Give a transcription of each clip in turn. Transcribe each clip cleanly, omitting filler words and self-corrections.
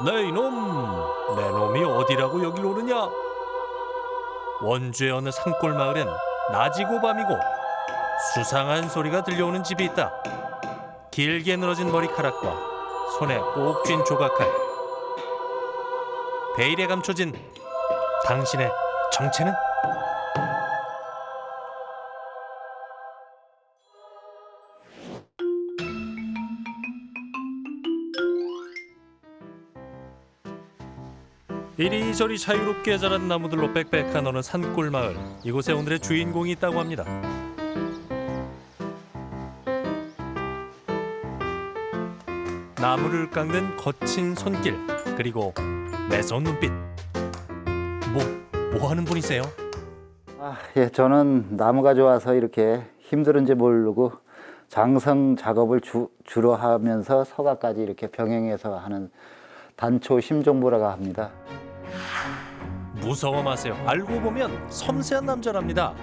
네 이놈, 내 놈이 어디라고 여길 오느냐? 원주의 어느 산골 마을엔 낮이고 밤이고 수상한 소리가 들려오는 집이 있다. 길게 늘어진 머리카락과 손에 꼭 쥔 조각칼, 베일에 감춰진 당신의 정체는? 이리저리 자유롭게 자란 나무들로 빽빽한 어느 산골 마을. 이곳에 오늘의 주인공이 있다고 합니다. 나무를 깎는 거친 손길, 그리고 매서운 눈빛. 뭐 하는 분이세요? 예, 저는 나무가 좋아서 이렇게 힘들은지 모르고 장성 작업을 주로 하면서 서가까지 이렇게 병행해서 하는 단초 심종보라고 합니다. 무서워 마세요. 알고 보면 섬세한 남자랍니다.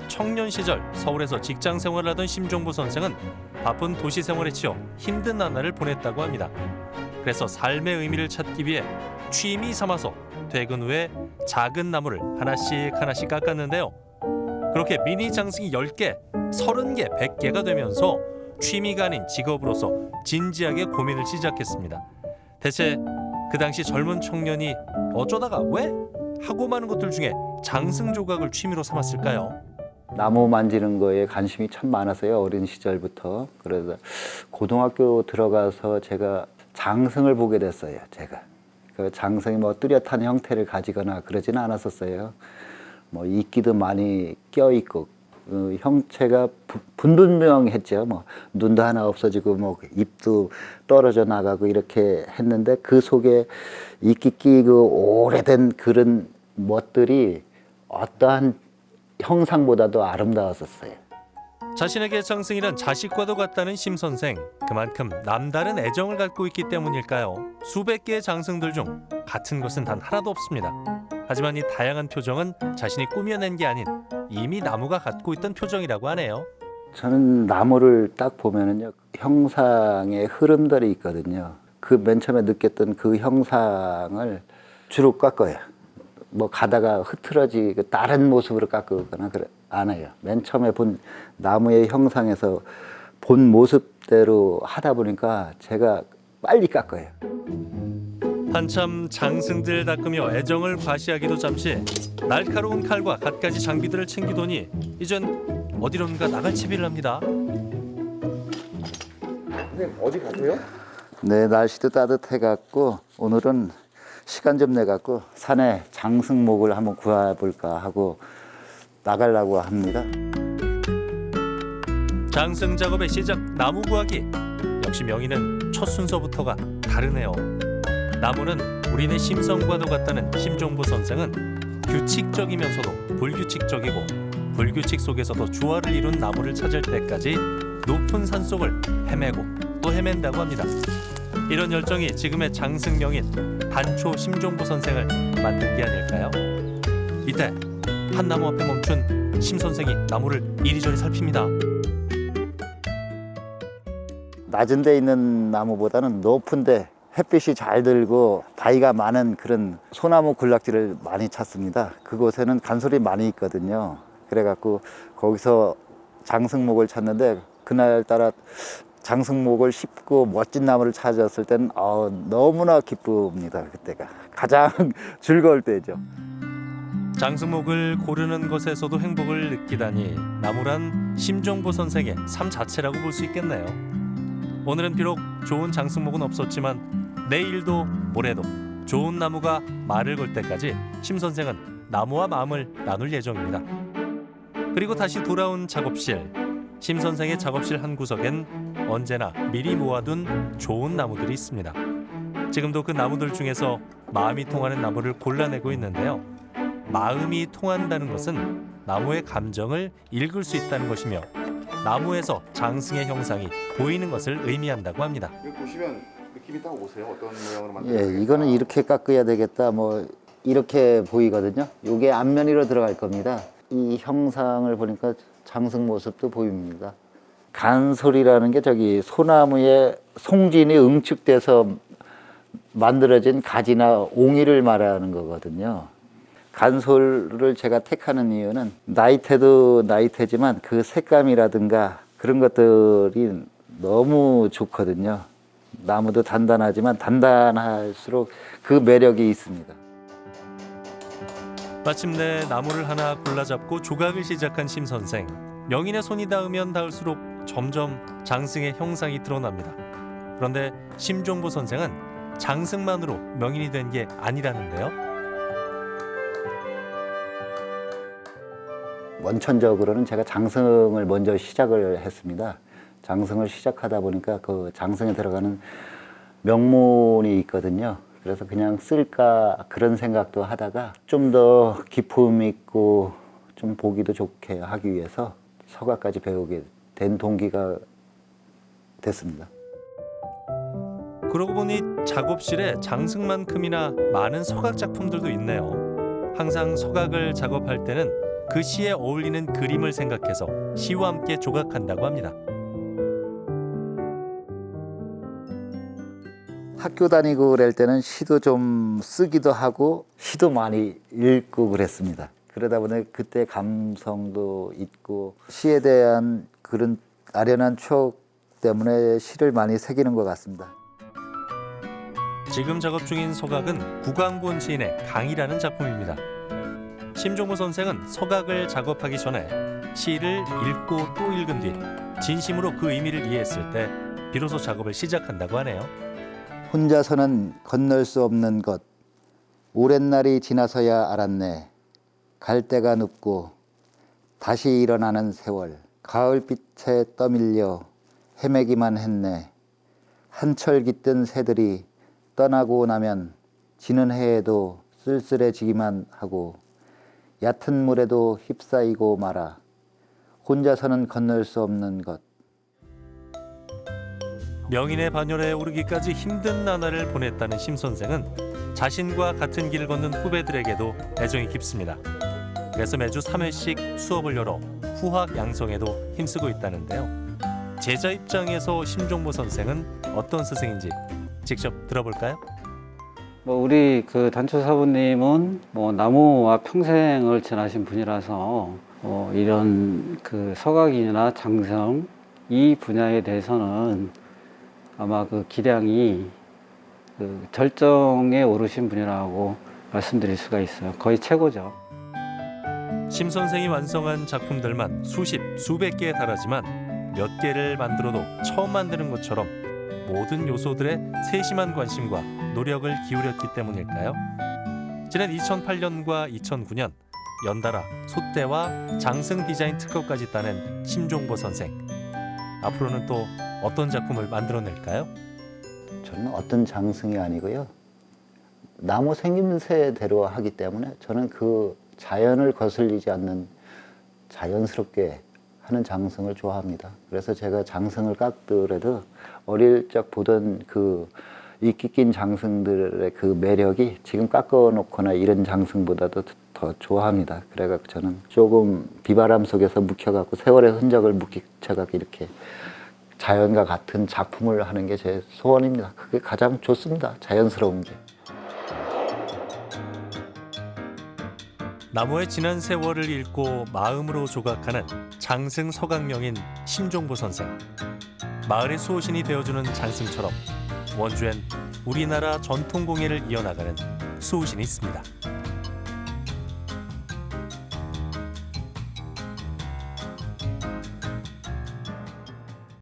청년 시절 서울에서 직장 생활을 하던 심종보 선생은 바쁜 도시 생활에 치여 힘든 나날을 보냈다고 합니다. 그래서 삶의 의미를 찾기 위해 취미 삼아서 퇴근 후에 작은 나무를 하나씩 깎았는데요. 그렇게 미니 장승이 10개, 30개, 100개가 되면서 취미가 아닌 직업으로서 진지하게 고민을 시작했습니다. 대체 그 당시 젊은 청년이 어쩌다가 왜 하고 많은 것들 중에 장승 조각을 취미로 삼았을까요? 나무 만지는 거에 관심이 참 많았어요. 어린 시절부터. 그래서 고등학교 들어가서 제가 장승을 보게 됐어요. 제가. 그 장승이 뭐 뚜렷한 형태를 가지거나 그러지는 않았었어요. 뭐 이끼도 많이 껴 있고 형체가 분분명했죠. 뭐 눈도 하나 없어지고 뭐 입도 떨어져 나가고 이렇게 했는데 그 속에 이끼 끼고 오래된 그런 멋들이 어떠한 형상보다도 아름다웠었어요. 자신에게 장승이란 자식과도 같다는 심 선생. 그만큼 남다른 애정을 갖고 있기 때문일까요? 수백 개의 장승들 중 같은 것은 단 하나도 없습니다. 하지만 이 다양한 표정은 자신이 꾸며낸 게 아닌 이미 나무가 갖고 있던 표정이라고 하네요. 저는 나무를 딱 보면은요, 형상의 흐름들이 있거든요. 그 맨 처음에 느꼈던 그 형상을 주로 깎아요. 뭐 가다가 흐트러지고 다른 모습으로 깎거나 그래 안 해요. 맨 처음에 본 나무의 형상에서 본 모습대로 하다 보니까 제가 빨리 깎아요. 한참 장승들 닦으며 애정을 과시하기도 잠시 날카로운 칼과 갖가지 장비들을 챙기더니 이젠 어디론가 나갈 채비를 합니다. 선생님 어디 가세요? 네, 날씨도 따뜻해갖고 오늘은 시간 좀 내갖고 산에 장승목을 한번 구해볼까 하고 나가려고 합니다. 장승 작업의 시작 나무 구하기. 역시 명희는 첫 순서부터가 다르네요. 나무는 우리네 심성과도 같다는 심종보 선생은 규칙적이면서도 불규칙적이고 불규칙 속에서도 조화를 이룬 나무를 찾을 때까지 높은 산속을 헤매고 또 헤맨다고 합니다. 이런 열정이 지금의 장승명인 단초 심종보 선생을 만든 게 아닐까요? 이때 한 나무 앞에 멈춘 심 선생이 나무를 이리저리 살핍니다. 낮은 데 있는 나무보다는 높은 데 햇빛이 잘 들고 바위가 많은 그런 소나무 군락지를 많이 찾습니다. 그곳에는 간솔이 많이 있거든요. 그래갖고 거기서 장승목을 찾는데 그날따라 장승목을 씹고 멋진 나무를 찾았을 때는 너무나 기쁩니다. 그때가 가장 즐거울 때죠. 장승목을 고르는 것에서도 행복을 느끼다니 나무란 심종보 선생의 삶 자체라고 볼 수 있겠네요. 오늘은 비록 좋은 장승목은 없었지만 내일도 모레도 좋은 나무가 말을 걸 때까지 심 선생은 나무와 마음을 나눌 예정입니다. 그리고 다시 돌아온 작업실. 심 선생의 작업실 한 구석엔 언제나 미리 모아둔 좋은 나무들이 있습니다. 지금도 그 나무들 중에서 마음이 통하는 나무를 골라내고 있는데요. 마음이 통한다는 것은 나무의 감정을 읽을 수 있다는 것이며 나무에서 장승의 형상이 보이는 것을 의미한다고 합니다. 여기 보시면 느낌이 딱 오세요? 어떤 모양으로 만들어야 예, 이거는 이렇게 깎아야 되겠다. 뭐 이렇게 보이거든요. 이게 앞면으로 들어갈 겁니다. 이 형상을 보니까 장승 모습도 보입니다. 간솔이라는 게 저기 소나무에 송진이 응축돼서 만들어진 가지나 옹이를 말하는 거거든요. 간솔을 제가 택하는 이유는 나이테도 나이테지만 그 색감이라든가 그런 것들이 너무 좋거든요. 나무도 단단하지만 단단할수록 그 매력이 있습니다. 마침내 나무를 하나 골라잡고 조각을 시작한 심 선생. 명인의 손이 닿으면 닿을수록 점점 장승의 형상이 드러납니다. 그런데 심종보 선생은 장승만으로 명인이 된 게 아니라는데요. 원천적으로는 제가 장승을 먼저 시작을 했습니다. 장승을 시작하다 보니까 그 장승에 들어가는 명문이 있거든요. 그래서 그냥 쓸까 그런 생각도 하다가 좀 더 기품 있고 좀 보기도 좋게 하기 위해서 서각까지 배우게 된 동기가 됐습니다. 그러고 보니 작업실에 장승만큼이나 많은 서각 작품들도 있네요. 항상 서각을 작업할 때는 그 시에 어울리는 그림을 생각해서 시와 함께 조각한다고 합니다. 학교 다니고 그럴 때는 시도 좀 쓰기도 하고 시도 많이 읽고 그랬습니다. 그러다 보니 그때 감성도 있고 시에 대한 그런 아련한 추억 때문에 시를 많이 새기는 것 같습니다. 지금 작업 중인 서각은 구광본 시인의 강이라는 작품입니다. 심종보 선생은 서각을 작업하기 전에 시를 읽고 또 읽은 뒤 진심으로 그 의미를 이해했을 때 비로소 작업을 시작한다고 하네요. 혼자서는 건널 수 없는 것 오랜 날이 지나서야 알았네. 갈 데가 눕고 다시 일어나는 세월 가을빛에 떠밀려 헤매기만 했네. 한철 깃든 새들이 떠나고 나면 지는 해에도 쓸쓸해지기만 하고 얕은 물에도 휩싸이고 말아. 혼자서는 건널 수 없는 것. 명인의 반열에 오르기까지 힘든 나날을 보냈다는 심 선생은 자신과 같은 길을 걷는 후배들에게도 애정이 깊습니다. 그래서 매주 3회씩 수업을 열어 후학 양성에도 힘쓰고 있다는데요. 제자 입장에서 심종보 선생은 어떤 스승인지 직접 들어볼까요? 우리 그 단초 사부님은 나무와 평생을 지나신 분이라서 이런 그 서각이나 장성 이 분야에 대해서는 아마 그 기량이 그 절정에 오르신 분이라고 말씀드릴 수가 있어요. 거의 최고죠. 심 선생이 완성한 작품들만 수십, 수백 개에 달하지만 몇 개를 만들어도 처음 만드는 것처럼 모든 요소들의 세심한 관심과 노력을 기울였기 때문일까요? 지난 2008년과 2009년 연달아 솥대와 장승 디자인 특허까지 따낸 심종보 선생. 앞으로는 또 어떤 작품을 만들어낼까요? 저는 어떤 장승이 아니고요. 나무 생김새대로 하기 때문에 저는 그 자연을 거슬리지 않는 자연스럽게 하는 장승을 좋아합니다. 그래서 제가 장승을 깎더라도 어릴 적 보던 그 이끼 낀 장승들의 그 매력이 지금 깎아놓거나 이런 장승보다도 더 좋아합니다. 그래서 저는 조금 비바람 속에서 묵혀갖고 세월의 흔적을 묵혀갖고 이렇게 자연과 같은 작품을 하는 게 제 소원입니다. 그게 가장 좋습니다. 자연스러운 게. 나무의 지난 세월을 읽고 마음으로 조각하는 장승 서각명인 심종보 선생. 마을의 수호신이 되어주는 장승처럼 원주엔 우리나라 전통 공예를 이어나가는 수호신이 있습니다.